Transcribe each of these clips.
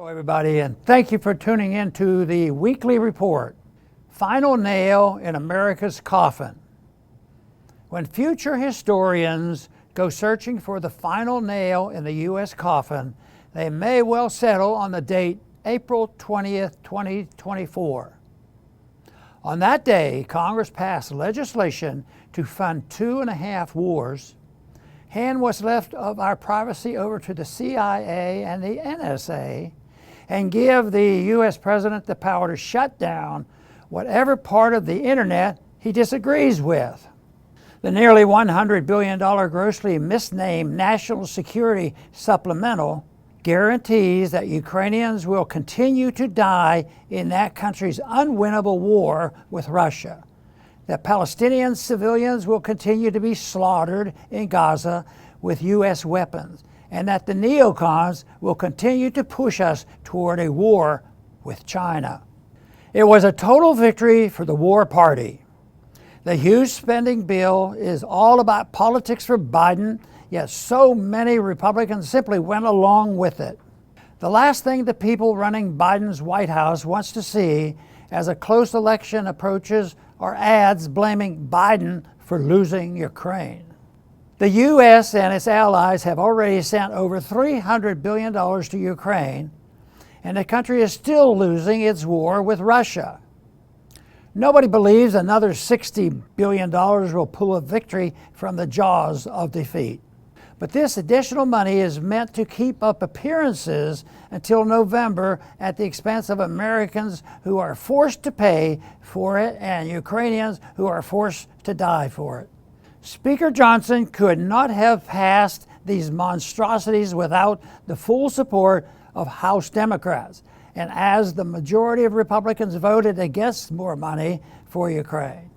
Hello everybody, and thank you for tuning in to the weekly report, Final Nail in America's Coffin. When future historians go searching for the final nail in the U.S. coffin, they may well settle on the date April 20th, 2024. On that day, Congress passed legislation to fund 2.5 wars, hand what's left of our privacy over to the CIA and the NSA, and give the U.S. President the power to shut down whatever part of the internet he disagrees with. The nearly $100 billion grossly misnamed National Security Supplemental guarantees that Ukrainians will continue to die in that country's unwinnable war with Russia, that Palestinian civilians will continue to be slaughtered in Gaza with U.S. weapons, and that the neocons will continue to push us toward a war with China. It was a total victory for the war party. The huge spending bill is all about politics for Biden, yet so many Republicans simply went along with it. The last thing the people running Biden's White House wants to see as a close election approaches are ads blaming Biden for losing Ukraine. The U.S. and its allies have already sent over $300 billion to Ukraine, and the country is still losing its war with Russia. Nobody believes another $60 billion will pull a victory from the jaws of defeat. But this additional money is meant to keep up appearances until November at the expense of Americans who are forced to pay for it and Ukrainians who are forced to die for it. Speaker Johnson could not have passed these monstrosities without the full support of House Democrats, and as the majority of Republicans voted against more money for Ukraine.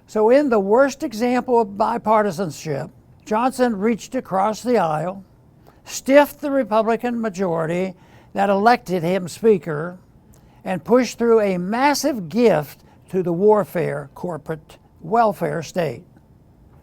So in the worst example of bipartisanship, Johnson reached across the aisle, stiffed the Republican majority that elected him Speaker, and pushed through a massive gift to the warfare corporate welfare state.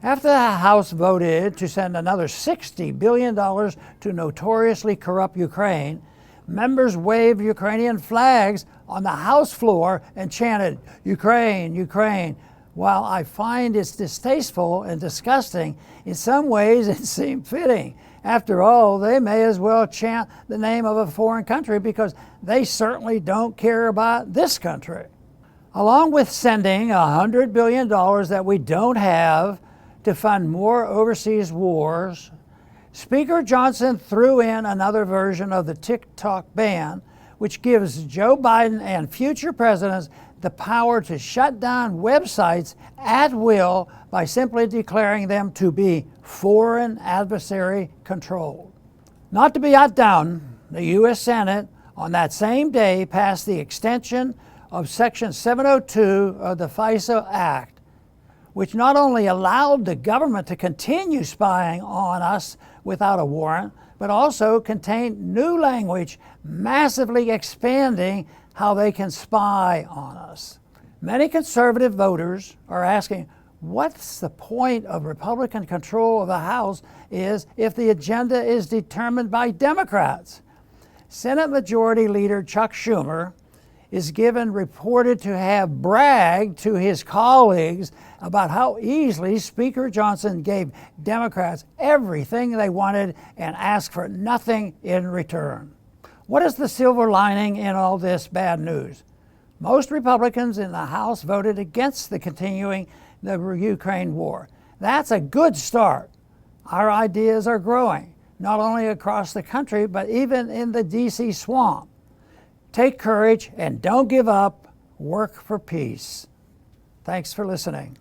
After the House voted to send another $60 billion to notoriously corrupt Ukraine, members waved Ukrainian flags on the House floor and chanted, "Ukraine, Ukraine." While I find it's distasteful and disgusting, in some ways it seemed fitting. After all, they may as well chant the name of a foreign country because they certainly don't care about this country. Along with sending $100 billion that we don't have to fund more overseas wars, Speaker Johnson threw in another version of the TikTok ban, which gives Joe Biden and future presidents the power to shut down websites at will by simply declaring them to be foreign adversary controlled. Not to be outdone, the U.S. Senate on that same day passed the extension of Section 702 of the FISA Act, which not only allowed the government to continue spying on us without a warrant, but also contained new language massively expanding how they can spy on us. Many conservative voters are asking, what's the point of Republican control of the House if the agenda is determined by Democrats? Senate Majority Leader Chuck Schumer is reported to have bragged to his colleagues about how easily Speaker Johnson gave Democrats everything they wanted and asked for nothing in return. What is the silver lining in all this bad news? Most Republicans in the House voted against continuing the Ukraine war. That's a good start. Our ideas are growing, not only across the country, but even in the D.C. swamp. Take courage and don't give up. Work for peace. Thanks for listening.